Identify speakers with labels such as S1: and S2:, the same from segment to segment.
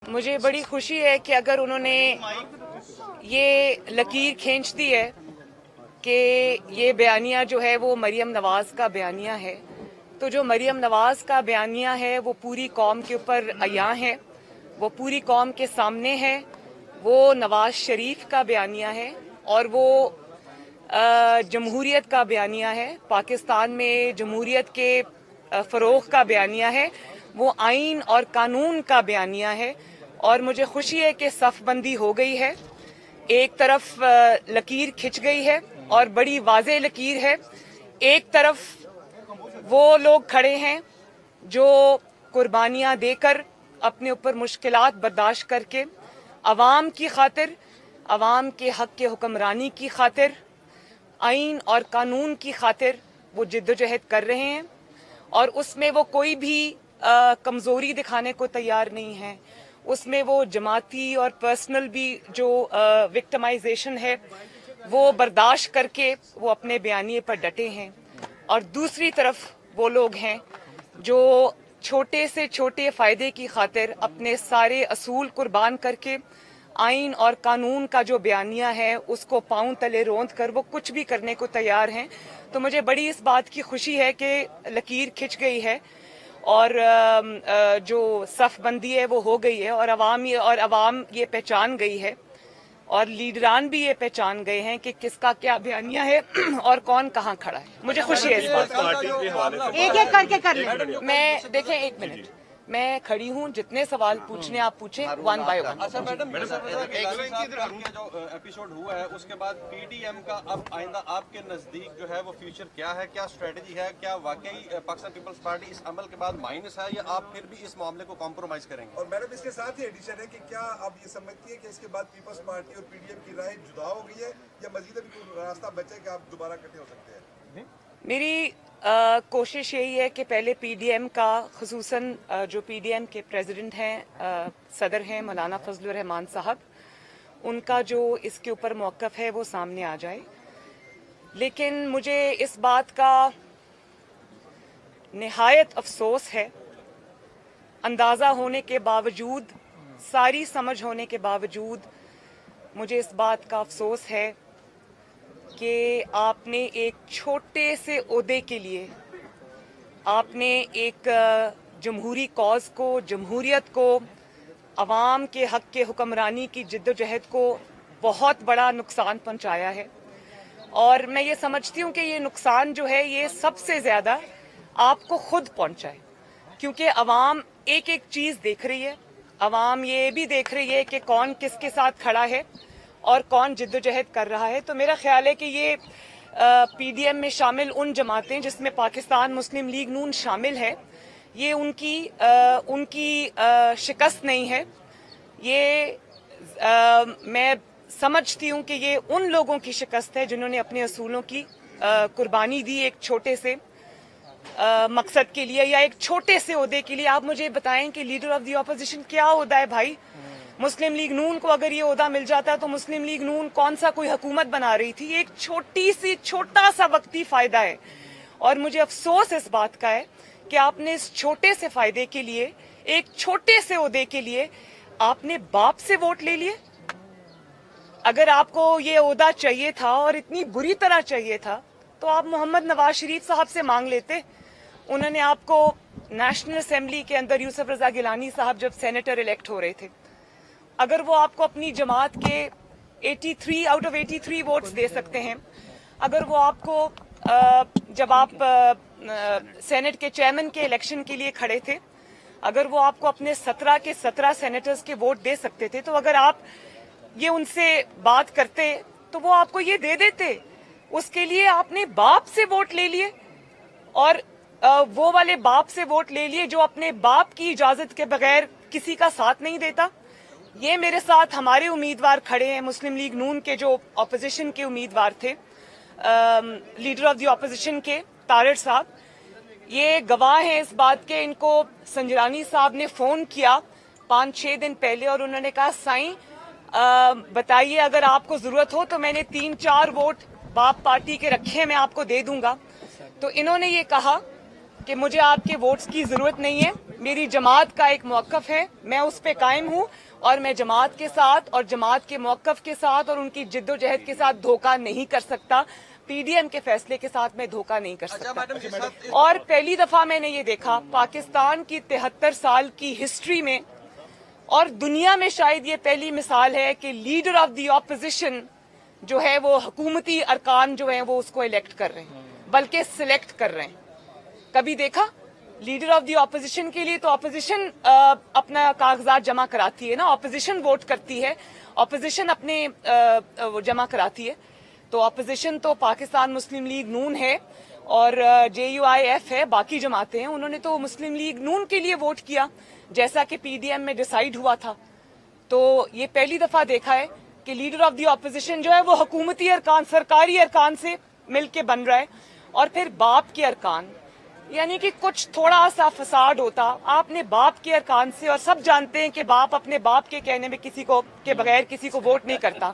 S1: मुझे बड़ी खुशी है कि अगर उन्होंने ये लकीर खींच दी है कि ये बयानिया जो है वो मरियम नवाज का बयानिया है, तो जो मरियम नवाज का बयानिया है वो पूरी कौम के ऊपर अयां है, वो पूरी कौम के सामने है। वो नवाज शरीफ का बयानिया है और वो जमहूरियत का बयानिया है, पाकिस्तान में जमहूरियत के फ़रोग़ का बयानिया है, वो आइन और कानून का बयानिया है। और मुझे खुशी है कि सफ़बंदी हो गई है, एक तरफ लकीर खिंच गई है और बड़ी वाज़ेह लकीर है। एक तरफ वो लोग खड़े हैं जो कुर्बानियाँ देकर अपने ऊपर मुश्किलात बर्दाश्त करके अवाम की खातिर, अवाम के हक़ के हुक्मरानी की खातिर, आइन और कानून की खातिर वो जिद्दोजहद कर रहे हैं और उसमें वो कोई भी कमज़ोरी दिखाने को तैयार नहीं है। उसमें वो जमाती और पर्सनल भी जो विक्टिमाइजेशन है वो बर्दाश्त करके वो अपने बयानिए पर डटे हैं। और दूसरी तरफ वो लोग हैं जो छोटे से छोटे फ़ायदे की खातिर अपने सारे असूल कुर्बान करके आइन और कानून का जो बयानिया है उसको पांव तले रोंद कर वो कुछ भी करने को तैयार हैं। तो मुझे बड़ी इस बात की खुशी है कि लकीर खिंच गई है और जो सफ़बंदी है वो हो गई है और अवाम ये पहचान गई है और लीडरान भी ये पहचान गए हैं कि किसका क्या बयानिया है और कौन कहाँ खड़ा है। मुझे खुशी है इस बात की।
S2: एक एक करके कर ले।
S1: मैं देखें, एक मिनट, मैं खड़ी हूँ, जितने सवाल पूछने आप पूछें वन बाय वन।
S3: अच्छा मैडम, जो एपिसोड हुआ है उसके बाद पीडीएम का अब आइंदा आपके नजदीक जो है वो फ्यूचर क्या है, क्या स्ट्रेटजी है, क्या वाकई पाकिस्तान पीपल्स पार्टी इस अमल के बाद माइनस है या आप फिर भी इस मामले को कॉम्प्रोमाइज करेंगे?
S4: और मैडम इसके साथ ही एडिशन है कि क्या आप ये समझती है कि इसके बाद पीपल्स पार्टी और पीडीएम की राय जुदा हो गई है या मजीद अभी कोई रास्ता बचा है कि आप दोबारा इकट्ठे हो सकते हैं?
S1: मेरी कोशिश यही है कि पहले पीडीएम का, खुसूसन जो पीडीएम के प्रेसिडेंट हैं, सदर हैं मौलाना फजलुर रहमान साहब, उनका जो इसके ऊपर मौक़िफ़ है वो सामने आ जाए। लेकिन मुझे इस बात का निहायत अफसोस है, अंदाज़ा होने के बावजूद, सारी समझ होने के बावजूद मुझे इस बात का अफसोस है कि आपने एक छोटे से ओहदे के लिए, आपने एक जमहूरी कॉज को, जमहूरियत को, अवाम के हक़ के हुक्मरानी की जिद्दोजहद को बहुत बड़ा नुकसान पहुंचाया है। और मैं ये समझती हूँ कि ये नुकसान जो है ये सबसे ज़्यादा आपको खुद पहुंचा है, क्योंकि अवाम एक एक चीज़ देख रही है। अवाम ये भी देख रही है कि कौन किसके साथ खड़ा है और कौन जिद्दोजहद कर रहा है। तो मेरा ख्याल है कि ये पीडीएम में शामिल उन जमातें जिसमें पाकिस्तान मुस्लिम लीग नून शामिल है, ये उनकी शिकस्त नहीं है। ये मैं समझती हूँ कि ये उन लोगों की शिकस्त है जिन्होंने अपने असूलों की कुर्बानी दी एक छोटे से मकसद के लिए या एक छोटे से ओहदे के लिए। आप मुझे बताएं कि लीडर ऑफ द ऑपोजिशन क्या ओहदा है भाई? मुस्लिम लीग नून को अगर ये ओहदा मिल जाता तो मुस्लिम लीग नून कौन सा कोई हुकूमत बना रही थी? एक छोटा सा वक्ती फायदा है। और मुझे अफसोस इस बात का है कि आपने इस छोटे से फायदे के लिए, एक छोटे से ओहदे के लिए आपने बाप से वोट ले लिए। अगर आपको ये ओहदा चाहिए था और इतनी बुरी तरह चाहिए था तो आप मोहम्मद नवाज शरीफ साहब से मांग लेते। उन्होंने आपको नेशनल असेंबली के अंदर यूसुफ रजा गिलानी साहब जब सेनेटर इलेक्ट हो रहे थे, अगर वो आपको अपनी जमात के 83 आउट ऑफ 83 वोट्स दे सकते हैं, अगर वो आपको जब आप सेनेट के चेयरमैन के इलेक्शन के लिए खड़े थे, अगर वो आपको अपने 17 के 17 सेनेटर्स के वोट दे सकते थे, तो अगर आप ये उनसे बात करते तो वो आपको ये दे देते। उसके लिए आपने बाप से वोट ले लिए और वो वाले बाप से वोट ले लिए जो अपने बाप की इजाजत के बगैर किसी का साथ नहीं देता। ये मेरे साथ हमारे उम्मीदवार खड़े हैं, मुस्लिम लीग नून के जो ऑपोजिशन के उम्मीदवार थे, लीडर ऑफ द ऑपोजिशन के तारिर साहब, ये गवाह हैं इस बात के। इनको संजरानी साहब ने फोन किया 5-6 दिन पहले और उन्होंने कहा साईं बताइए अगर आपको जरूरत हो तो मैंने 3-4 वोट बाप पार्टी के रखे, मैं आपको दे दूंगा। तो इन्होंने ये कहा कि मुझे आपके वोट्स की जरूरत नहीं है, मेरी जमात का एक मौक़िफ़ है, मैं उस पे कायम हूँ और मैं जमात के साथ और जमात के मौक़िफ़ के साथ और उनकी जिद्दोजहद के साथ धोखा नहीं कर सकता। पीडीएम के फैसले के साथ मैं धोखा नहीं कर सकता। और पहली दफा मैंने ये देखा पाकिस्तान की 73 साल की हिस्ट्री में और दुनिया में शायद ये पहली मिसाल है कि लीडर ऑफ द ऑपोजिशन जो है वो हुकूमती अरकान जो है वो उसको इलेक्ट कर रहे हैं, बल्कि सिलेक्ट कर रहे हैं। कभी देखा लीडर ऑफ द ऑपोजिशन के लिए तो ऑपोजिशन अपना कागजात जमा कराती है ना, ऑपोजिशन वोट करती है, ऑपोजिशन अपने जमा कराती है। तो ऑपोजिशन तो पाकिस्तान मुस्लिम लीग नून है और JUIF है, बाकी जमातें हैं, उन्होंने तो मुस्लिम लीग नून के लिए वोट किया जैसा कि पीडीएम में डिसाइड हुआ था। तो ये पहली दफा देखा है कि लीडर ऑफ द ऑपोजिशन जो है वो हुकूमती अरकान, सरकारी अरकान से मिलके बन रहा है और फिर बाप के अरकान, यानी कि कुछ थोड़ा सा फसाद होता आपने बाप के अरकान से, और सब जानते हैं कि बाप अपने बाप के कहने में किसी को के बगैर किसी को वोट नहीं करता।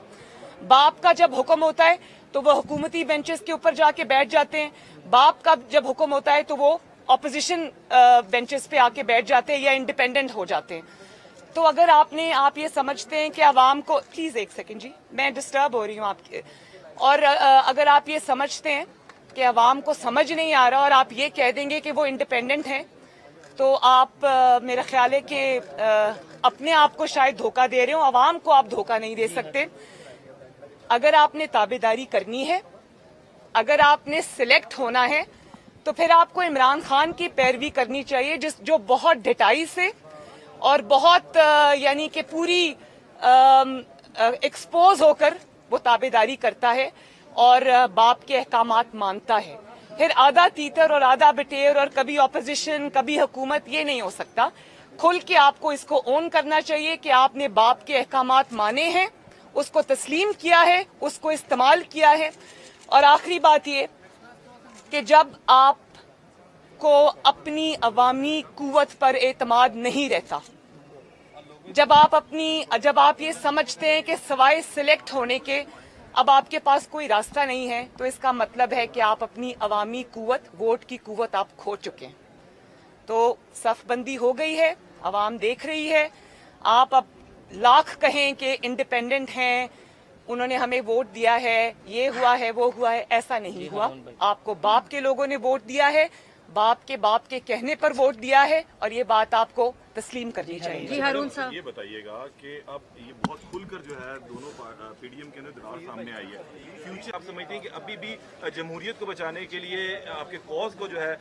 S1: बाप का जब हुक्म होता है तो वो हुकूमती बेंचेस के ऊपर जाके बैठ जाते हैं, बाप का जब हुक्म होता है तो वो ऑपोजिशन बेंचेस पे आके बैठ जाते हैं या इंडिपेंडेंट हो जाते हैं। तो अगर आप ये समझते हैं कि आवाम को, प्लीज एक सेकंड जी, मैं डिस्टर्ब हो रही हूँ आपके, और अगर आप ये समझते हैं कि आवाम को समझ नहीं आ रहा और आप ये कह देंगे कि वो इंडिपेंडेंट हैं, तो आप मेरा ख्याल है कि अपने आप को शायद धोखा दे रहे हो, आवाम को आप धोखा नहीं दे सकते। अगर आपने ताबेदारी करनी है, अगर आपने सिलेक्ट होना है, तो फिर आपको इमरान खान की पैरवी करनी चाहिए, जो बहुत ढिठाई से और बहुत यानी कि पूरी एक्सपोज होकर वो ताबेदारी करता है और बाप के अहकामात मानता है। फिर आधा तीतर और आधा बटेर और कभी ऑपोजिशन कभी हुकूमत, ये नहीं हो सकता। खुल के आपको इसको ओन करना चाहिए कि आपने बाप के अहकामात माने हैं, उसको तस्लीम किया है, उसको इस्तेमाल किया है। और आखिरी बात ये कि जब आपको अपनी अवामी कुव्वत पर एतमाद नहीं रहता, जब आप ये समझते हैं कि सवाए सिलेक्ट होने के अब आपके पास कोई रास्ता नहीं है, तो इसका मतलब है कि आप अपनी अवामी कुव्वत, वोट की कुव्वत आप खो चुके हैं। तो सफबंदी हो गई है, अवाम देख रही है। आप अब लाख कहें कि इंडिपेंडेंट हैं, उन्होंने हमें वोट दिया है, ये हुआ है वो हुआ है, ऐसा नहीं हुआ। आपको बाप के लोगों ने वोट दिया है, बाप के कहने पर वोट दिया है, और ये बात आपको तस्लीम करनी चाहिए।
S2: जी हारून साहब,
S5: ये बताइएगा कि अब ये बहुत खुलकर जो है दोनों पीडीएम के अंदर दरार सामने आई है, फ्यूचर आप समझते हैं कि अभी भी जमहूरियत को बचाने के लिए आपके कॉज को जो है